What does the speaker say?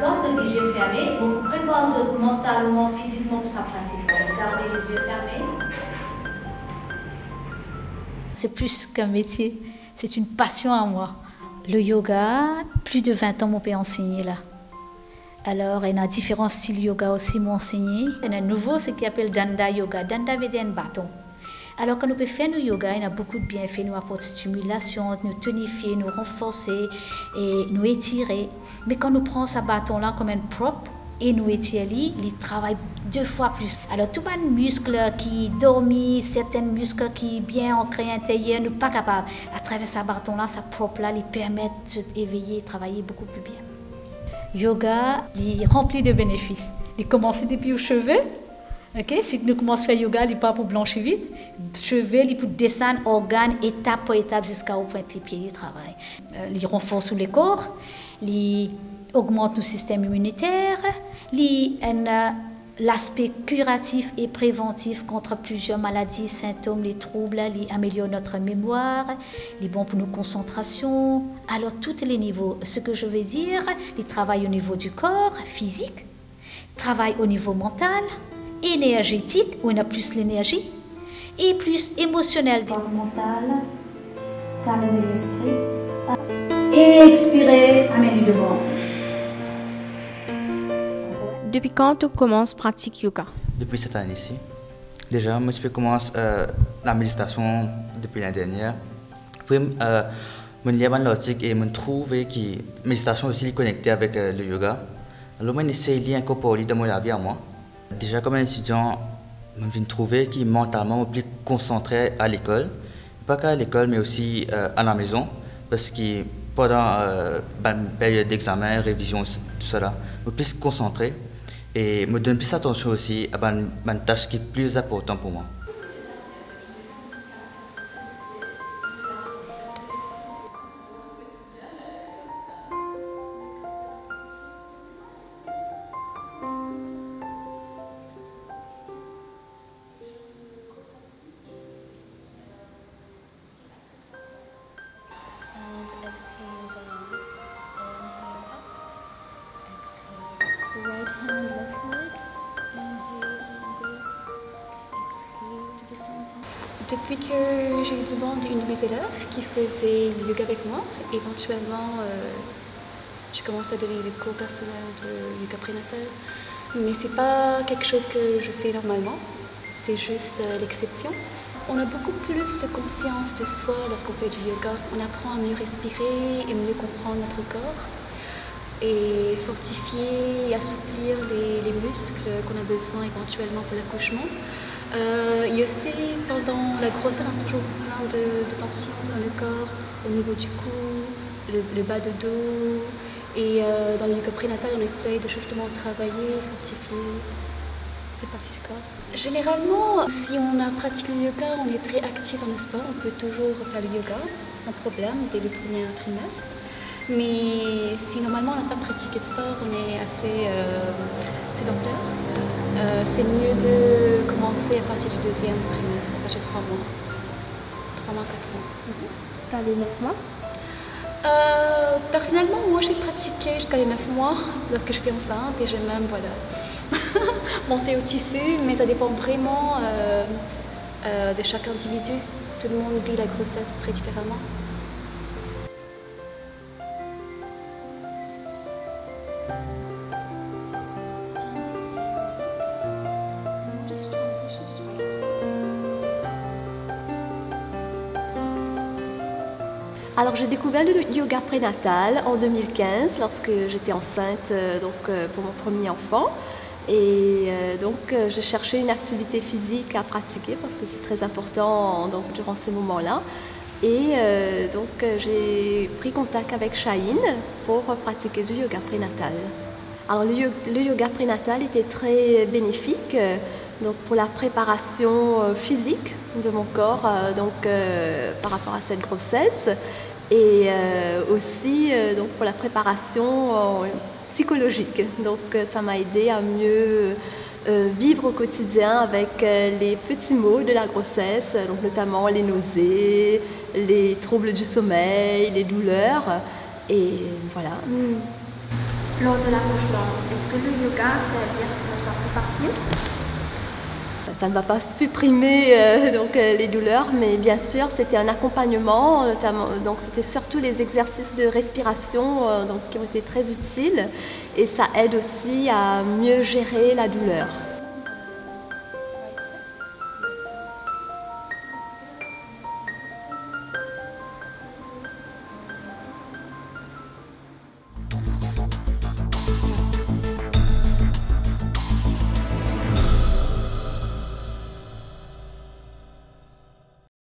quand vous avez les yeux fermés, vous préparez mentalement, physiquement pour sa pratique. Gardez les yeux fermés. C'est plus qu'un métier, c'est une passion à moi. Le yoga, plus de 20 ans, mon père enseigné là. Alors, il y a différents styles yoga aussi m'ont enseigné. Il y a un nouveau, ce qu'on appelle Danda Yoga. Danda veut dire un bâton. Alors, quand nous pouvons faire le yoga, il y a beaucoup de bienfaits. Nous apporte stimulation, nous tonifier, nous renforcer et nous étirer. Mais quand nous prenons ce bâton-là comme un propre et nous étirons, il travaille 2 fois plus. Alors, tout les muscles qui dorment, certains muscles qui bien ancrés à l'intérieur, nous ne sommes pas capables. À travers ce bâton-là, ce propre-là, ils permettent d'éveiller et travailler beaucoup plus bien. Yoga, il est rempli de bénéfices. Il commence depuis aux cheveux. Okay? Si nous commençons à faire yoga, il n'est pas pour blanchir vite. Cheveux, il peut descendre organes étape par étape jusqu'au point de les pieds, il travaille. Il renforce les corps, il augmente le système immunitaire, l'aspect curatif et préventif contre plusieurs maladies, symptômes, les troubles, il améliore notre mémoire, il est bon pour nos concentrations. Alors, tous les niveaux, ce que je veux dire, il travaille au niveau du corps, physique, travaille au niveau mental, énergétique, où on a plus l'énergie, et plus émotionnel. Dans le mental, calmer l'esprit, et expirer, amener devant. Depuis quand tu commences à pratiquer yoga? Depuis cette année-ci. Déjà, moi, je commence la méditation depuis l'année dernière. Puis, je lis un article et je trouve que la méditation aussi est connectée avec le yoga. Alors, je essaie de l'incorporer dans ma vie à moi. Déjà, comme un étudiant, je viens de trouver que mentalement, je suis plus concentré à l'école. Pas qu'à l'école, mais aussi à la maison. Parce que pendant la période d'examen, révision, tout ça, je suis plus concentré. Et me donne plus attention aussi à une tâche qui est plus importante pour moi. Right hand, left leg. Inhale, exhale to the center. Depuis que j'ai eu le demande d'une de mes élèves qui faisait le yoga avec moi, éventuellement j'ai commencé à donner des cours personnels de yoga prénatal. Mais c'est pas quelque chose que je fais normalement, c'est juste l'exception. On a beaucoup plus de conscience de soi lorsqu'on fait du yoga. On apprend à mieux respirer et mieux comprendre notre corps. Et fortifier et assouplir les muscles qu'on a besoin éventuellement pour l'accouchement. Il y a aussi, pendant la grossesse, on a toujours plein de tensions dans le corps, au niveau du cou, le bas de dos. Et dans le yoga prénatal, on essaye de justement travailler, fortifier cette partie du corps. Généralement, si on a pratiqué le yoga, on est très actif dans le sport, on peut toujours faire le yoga sans problème dès le premier trimestre. Mais si normalement on n'a pas pratiqué de sport, on est assez sédentaire. C'est mieux de commencer à partir du 2e trimestre, à partir de 3 mois. 3 mois, 4 mois. T'as les 9 mois? Personnellement, moi j'ai pratiqué jusqu'à les 9 mois lorsque j'étais enceinte et j'ai même monté au tissu, mais ça dépend vraiment de chaque individu. Tout le monde vit la grossesse très différemment. Alors j'ai découvert le yoga prénatal en 2015 lorsque j'étais enceinte pour mon premier enfant. Et je cherchais une activité physique à pratiquer parce que c'est très important durant ces moments-là. Et j'ai pris contact avec Shaheen pour pratiquer du yoga prénatal. Alors le yoga prénatal était très bénéfique pour la préparation physique de mon corps par rapport à cette grossesse et aussi pour la préparation psychologique. Donc ça m'a aidé à mieux vivre au quotidien avec les petits maux de la grossesse, donc notamment les nausées, les troubles du sommeil, les douleurs. Et voilà. Lors de l'accouchement, est-ce que le yoga a servi à ce que ça soit plus facile? Ça ne va pas supprimer les douleurs, mais bien sûr, c'était un accompagnement, notamment, donc c'était surtout les exercices de respiration qui ont été très utiles et ça aide aussi à mieux gérer la douleur.